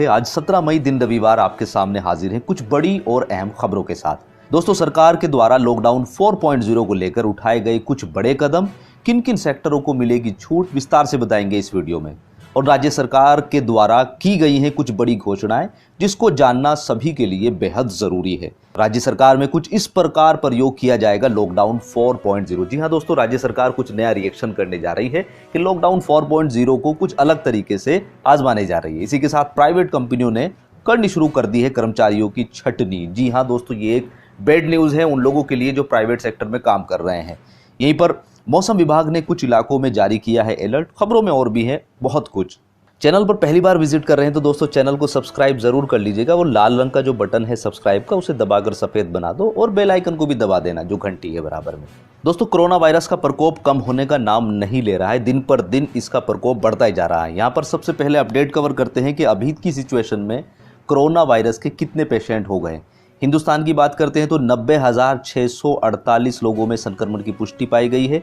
आज 17 मई दिन रविवार आपके सामने हाजिर हैं कुछ बड़ी और अहम खबरों के साथ। दोस्तों, सरकार के द्वारा लॉकडाउन 4.0 को लेकर उठाए गए कुछ बड़े कदम, किन किन सेक्टरों को मिलेगी छूट, विस्तार से बताएंगे इस वीडियो में। और राज्य सरकार के द्वारा की गई हैं कुछ बड़ी घोषणाएं जिसको जानना सभी के लिए बेहद जरूरी है। राज्य सरकार में कुछ इस प्रकार प्रयोग किया जाएगा लॉकडाउन 4.0। जी हां दोस्तों, राज्य सरकार कुछ नया रिएक्शन करने जा रही है कि लॉकडाउन 4.0 को कुछ अलग तरीके से आजमाने जा रही है। इसी के साथ प्राइवेट कंपनियों ने करनी शुरू कर दी है कर्मचारियों की छटनी। जी हां दोस्तों, ये एक बैड न्यूज़ है उन लोगों के लिए जो प्राइवेट सेक्टर में काम कर रहे हैं। यहीं पर मौसम विभाग ने कुछ इलाकों में जारी किया है अलर्ट। खबरों में और भी है बहुत कुछ। चैनल पर पहली बार विजिट कर रहे हैं तो दोस्तों चैनल को सब्सक्राइब जरूर कर लीजिएगा। वो लाल रंग का जो बटन है सब्सक्राइब का, उसे दबाकर सफेद बना दो और बेल आइकन को भी दबा देना जो घंटी है बराबर में। दोस्तों, कोरोना वायरस का प्रकोप कम होने का नाम नहीं ले रहा है। दिन पर दिन इसका प्रकोप बढ़ता ही जा रहा है। यहाँ पर सबसे पहले अपडेट कवर करते हैं कि अभी की सिचुएशन में कोरोना वायरस के कितने पेशेंट हो गए। हिंदुस्तान की बात करते हैं तो 90,648 लोगों में संक्रमण की पुष्टि पाई गई है।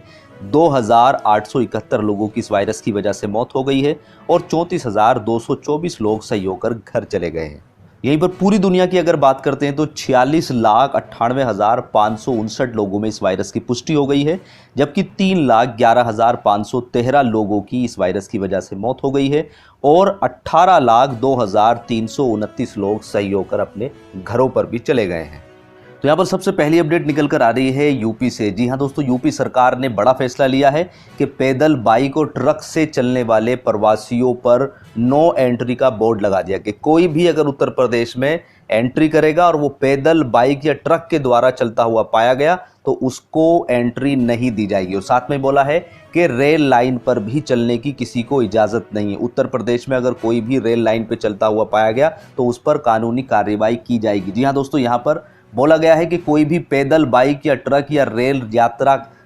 2,871 लोगों की इस वायरस की वजह से मौत हो गई है और 34,224 लोग सही होकर घर चले गए हैं। यहीं पर पूरी दुनिया की अगर बात करते हैं तो 46,98,559 लोगों में इस वायरस की पुष्टि हो गई है, जबकि 3,11,513 लोगों की इस वायरस की वजह से मौत हो गई है और 18,02,329 लोग सही होकर अपने घरों पर भी चले गए हैं। तो यहाँ पर सबसे पहली अपडेट निकल कर आ रही है यूपी से। जी हाँ दोस्तों, यूपी सरकार ने बड़ा फैसला लिया है कि पैदल, बाइक और ट्रक से चलने वाले प्रवासियों पर नो एंट्री का बोर्ड लगा दिया कि कोई भी अगर उत्तर प्रदेश में एंट्री करेगा और वो पैदल, बाइक या ट्रक के द्वारा चलता हुआ पाया गया तो उसको एंट्री नहीं दी जाएगी। और साथ में बोला है कि रेल लाइन पर भी चलने की किसी को इजाज़त नहीं है। उत्तर प्रदेश में अगर कोई भी रेल लाइन पर चलता हुआ पाया गया तो उस पर कानूनी कार्रवाई की जाएगी। जी हाँ दोस्तों, यहाँ पर बोला गया है कि कोई भी पैदल, बाइक या ट्रक या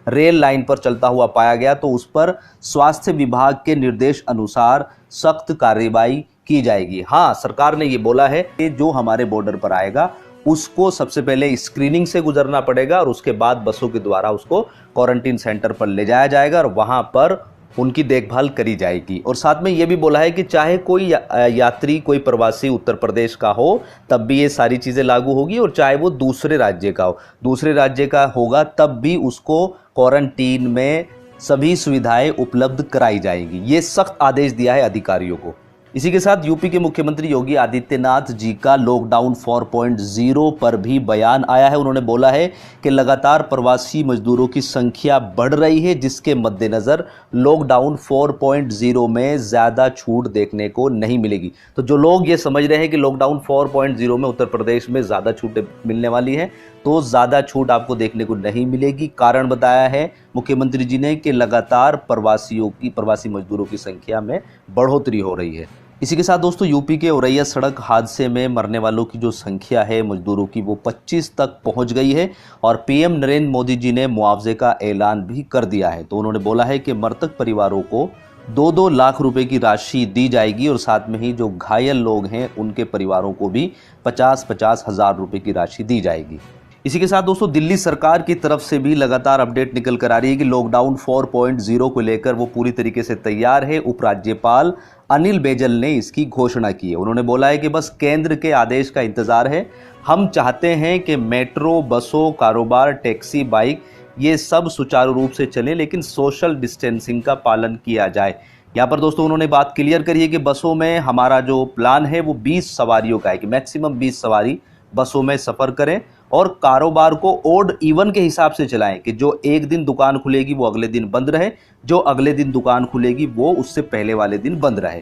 रेल लाइन पर चलता हुआ पाया गया तो उस पर स्वास्थ्य विभाग के निर्देश अनुसार सख्त कार्रवाई की जाएगी। हाँ, सरकार ने ये बोला है कि जो हमारे बॉर्डर पर आएगा उसको सबसे पहले स्क्रीनिंग से गुजरना पड़ेगा और उसके बाद बसों के द्वारा उसको क्वारंटीन सेंटर पर ले जाया जाएगा और वहां पर उनकी देखभाल करी जाएगी। और साथ में ये भी बोला है कि चाहे कोई यात्री, कोई प्रवासी उत्तर प्रदेश का हो तब भी ये सारी चीज़ें लागू होगी और चाहे वो दूसरे राज्य का हो, दूसरे राज्य का होगा तब भी उसको क्वारंटीन में सभी सुविधाएं उपलब्ध कराई जाएंगी। ये सख्त आदेश दिया है अधिकारियों को। इसी के साथ यूपी के मुख्यमंत्री योगी आदित्यनाथ जी का लॉकडाउन 4.0 पर भी बयान आया है। उन्होंने बोला है कि लगातार प्रवासी मजदूरों की संख्या बढ़ रही है, जिसके मद्देनज़र लॉकडाउन 4.0 में ज़्यादा छूट देखने को नहीं मिलेगी। तो जो लोग ये समझ रहे हैं कि लॉकडाउन 4.0 में उत्तर प्रदेश में ज़्यादा छूट मिलने वाली है तो ज़्यादा छूट आपको देखने को नहीं मिलेगी। कारण बताया है मुख्यमंत्री जी ने कि लगातार प्रवासी मजदूरों की संख्या में बढ़ोतरी हो रही है। इसी के साथ दोस्तों, यूपी के औरैया सड़क हादसे में मरने वालों की जो संख्या है मजदूरों की वो 25 तक पहुंच गई है और पीएम नरेंद्र मोदी जी ने मुआवजे का ऐलान भी कर दिया है। तो उन्होंने बोला है कि मृतक परिवारों को 2-2 लाख रुपए की राशि दी जाएगी और साथ में ही जो घायल लोग हैं उनके परिवारों को भी 50-50 हज़ार रुपए की राशि दी जाएगी। इसी के साथ दोस्तों, दिल्ली सरकार की तरफ से भी लगातार अपडेट निकल कर आ रही है कि लॉकडाउन 4.0 को लेकर वो पूरी तरीके से तैयार है। उपराज्यपाल अनिल बैजल ने इसकी घोषणा की है। उन्होंने बोला है कि बस केंद्र के आदेश का इंतजार है। हम चाहते हैं कि मेट्रो, बसों, कारोबार, टैक्सी, बाइक ये सब सुचारू रूप से चले, लेकिन सोशल डिस्टेंसिंग का पालन किया जाए। यहाँ पर दोस्तों उन्होंने बात क्लियर करी है कि बसों में हमारा जो प्लान है वो 20 सवारियों का है कि मैक्सिमम 20 सवारी बसों में सफ़र करें और कारोबार को ओड इवन के हिसाब से चलाएं कि जो एक दिन दुकान खुलेगी वो अगले दिन बंद रहे, जो अगले दिन दुकान खुलेगी वो उससे पहले वाले दिन बंद रहे।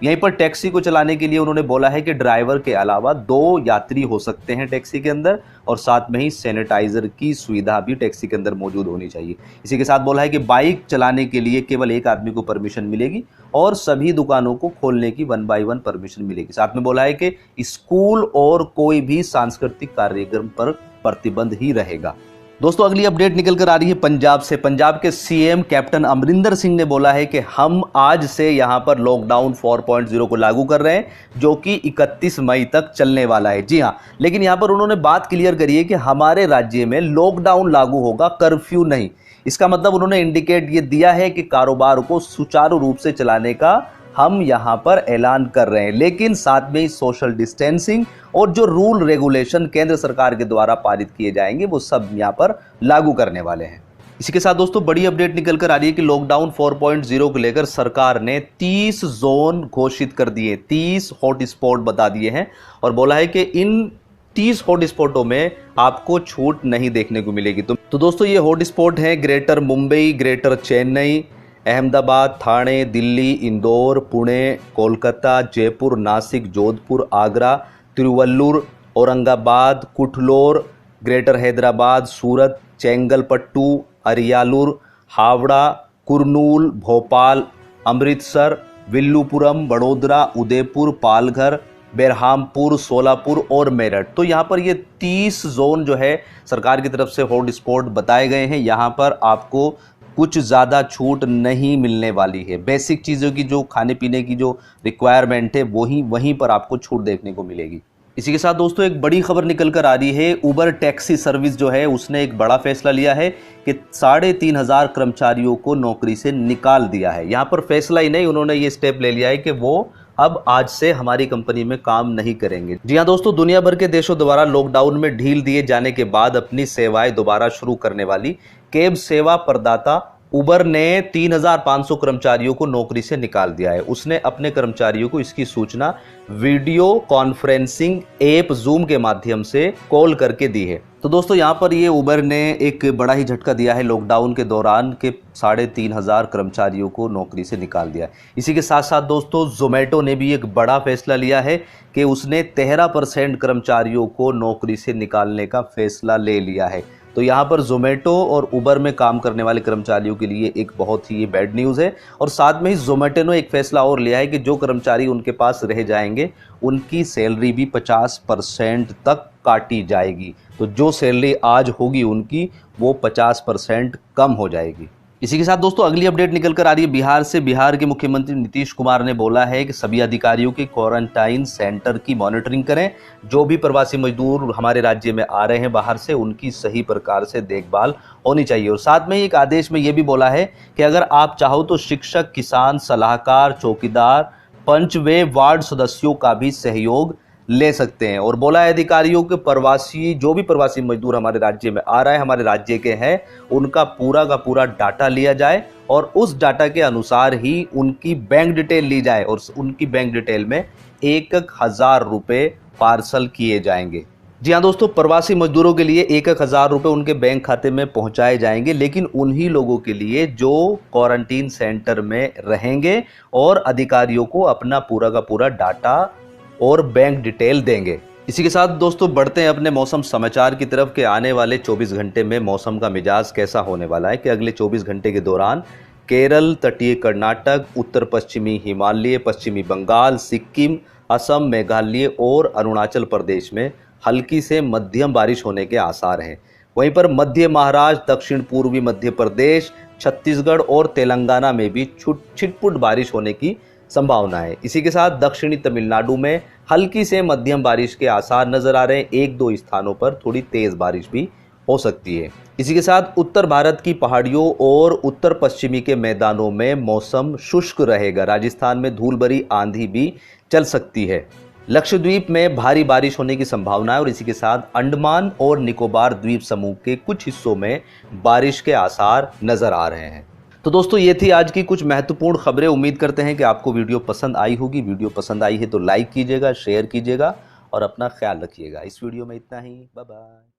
यहीं पर टैक्सी को चलाने के लिए उन्होंने बोला है कि ड्राइवर के अलावा 2 यात्री हो सकते हैं टैक्सी के अंदर और साथ में ही सैनिटाइजर की सुविधा भी टैक्सी के अंदर मौजूद होनी चाहिए। इसी के साथ बोला है कि बाइक चलाने के लिए केवल एक आदमी को परमिशन मिलेगी और सभी दुकानों को खोलने की 1 बाय 1 परमिशन मिलेगी। साथ में बोला है कि स्कूल और कोई भी सांस्कृतिक कार्यक्रम पर प्रतिबंध ही रहेगा। दोस्तों, अगली अपडेट निकल कर आ रही है पंजाब से। पंजाब के सीएम कैप्टन अमरिंदर सिंह ने बोला है कि हम आज से यहां पर लॉकडाउन 4.0 को लागू कर रहे हैं, जो कि 31 मई तक चलने वाला है। जी हां, लेकिन यहां पर उन्होंने बात क्लियर करी है कि हमारे राज्य में लॉकडाउन लागू होगा, कर्फ्यू नहीं। इसका मतलब उन्होंने इंडिकेट ये दिया है कि कारोबार को सुचारू रूप से चलाने का हम यहां पर ऐलान कर रहे हैं, लेकिन साथ में ही सोशल डिस्टेंसिंग और जो रूल रेगुलेशन केंद्र सरकार के द्वारा पारित किए जाएंगे वो सब यहां पर लागू करने वाले हैं। इसी के साथ दोस्तों बड़ी अपडेट निकल कर आ रही है कि लॉकडाउन 4.0 को लेकर सरकार ने 30 जोन घोषित कर दिए, 30 हॉटस्पॉट बता दिए हैं और बोला है कि इन 30 हॉटस्पॉटों में आपको छूट नहीं देखने को मिलेगी। तो दोस्तों ये हॉटस्पॉट हैं greater Mumbai, greater Chennai, Ahmedabad, Thane, Delhi, Indore, Pune, Kolkata, Jaipur, Nashik, Jodhpur, Agra, Tiruvallur, Aurangabad, Cuddalore, greater Hyderabad, Surat, Chengalpattu, Ariyalur, Howrah, Kurnool, Bhopal, Amritsar, Villupuram, Vadodara, Udaipur, Palghar, Berhampur, Solapur और मेरठ। तो यहाँ पर ये 30 जोन जो है सरकार की तरफ से हॉटस्पॉट बताए गए हैं। यहाँ पर आपको कुछ ज़्यादा छूट नहीं मिलने वाली है। बेसिक चीज़ों की जो खाने पीने की जो रिक्वायरमेंट है वहीं पर आपको छूट देखने को मिलेगी। इसी के साथ दोस्तों एक बड़ी खबर निकल कर आ रही है। उबर टैक्सी सर्विस जो है उसने एक बड़ा फैसला लिया है कि 3,500 कर्मचारियों को नौकरी से निकाल दिया है। यहाँ पर फैसला ही नहीं, उन्होंने ये स्टेप ले लिया है कि वो अब आज से हमारी कंपनी में काम नहीं करेंगे। जी हाँ दोस्तों, दुनिया भर के देशों द्वारा लॉकडाउन में ढील दिए जाने के बाद अपनी सेवाएं दोबारा शुरू करने वाली कैब सेवा प्रदाता उबर ने 3,500 कर्मचारियों को नौकरी से निकाल दिया है। उसने अपने कर्मचारियों को इसकी सूचना वीडियो कॉन्फ्रेंसिंग ऐप जूम के माध्यम से कॉल करके दी है। तो दोस्तों यहाँ पर ये उबर ने एक बड़ा ही झटका दिया है लॉकडाउन के दौरान के 3,500 कर्मचारियों को नौकरी से निकाल दिया। इसी के साथ साथ दोस्तों जोमेटो ने भी एक बड़ा फैसला लिया है कि उसने 13% कर्मचारियों को नौकरी से निकालने का फैसला ले लिया है। तो यहाँ पर जोमेटो और उबर में काम करने वाले कर्मचारियों के लिए एक बहुत ही बैड न्यूज़ है। और साथ में ही जोमेटो ने एक फैसला और लिया है कि जो कर्मचारी उनके पास रह जाएंगे उनकी सैलरी भी 50% तक काटी जाएगी। तो जो सैलरी आज होगी उनकी वो 50% कम हो जाएगी। इसी के साथ दोस्तों अगली अपडेट निकल कर आ रही है बिहार से। बिहार के मुख्यमंत्री नीतीश कुमार ने बोला है कि सभी अधिकारियों के क्वारंटाइन सेंटर की मॉनिटरिंग करें। जो भी प्रवासी मजदूर हमारे राज्य में आ रहे हैं बाहर से, उनकी सही प्रकार से देखभाल होनी चाहिए। और साथ में एक आदेश में ये भी बोला है कि अगर आप चाहो तो शिक्षक, किसान, सलाहकार, चौकीदार, पंच व वार्ड सदस्यों का भी सहयोग ले सकते हैं। और बोला है अधिकारियों के जो भी प्रवासी मजदूर हमारे राज्य में आ रहा है, हमारे राज्य के हैं, उनका पूरा का पूरा डाटा लिया जाए और उस डाटा के अनुसार ही उनकी बैंक डिटेल ली जाए और उनकी बैंक डिटेल में 1,000 रुपये पार्सल किए जाएंगे। जी हाँ दोस्तों, प्रवासी मजदूरों के लिए 1,000 रुपये उनके बैंक खाते में पहुंचाए जाएंगे, लेकिन उन्हीं लोगों के लिए जो क्वारंटीन सेंटर में रहेंगे और अधिकारियों को अपना पूरा का पूरा डाटा और बैंक डिटेल देंगे। इसी के साथ दोस्तों बढ़ते हैं अपने मौसम समाचार की तरफ कि आने वाले 24 घंटे में मौसम का मिजाज कैसा होने वाला है। कि अगले 24 घंटे के दौरान केरल, तटीय कर्नाटक, उत्तर पश्चिमी हिमालय, पश्चिमी बंगाल, सिक्किम, असम, मेघालय और अरुणाचल प्रदेश में हल्की से मध्यम बारिश होने के आसार हैं। वहीं पर मध्य महाराष्ट्र, दक्षिण पूर्वी मध्य प्रदेश, छत्तीसगढ़ और तेलंगाना में भी छिटपुट बारिश होने की संभावना है। इसी के साथ दक्षिणी तमिलनाडु में हल्की से मध्यम बारिश के आसार नजर आ रहे हैं। 1-2 स्थानों पर थोड़ी तेज बारिश भी हो सकती है। इसी के साथ उत्तर भारत की पहाड़ियों और उत्तर पश्चिमी के मैदानों में मौसम शुष्क रहेगा। राजस्थान में धूल भरी आंधी भी चल सकती है। लक्षद्वीप में भारी बारिश होने की संभावना है और इसी के साथ अंडमान और निकोबार द्वीप समूह के कुछ हिस्सों में बारिश के आसार नजर आ रहे हैं। तो दोस्तों ये थी आज की कुछ महत्वपूर्ण खबरें। उम्मीद करते हैं कि आपको वीडियो पसंद आई होगी। वीडियो पसंद आई है तो लाइक कीजिएगा, शेयर कीजिएगा और अपना ख्याल रखिएगा। इस वीडियो में इतना ही। Bye bye.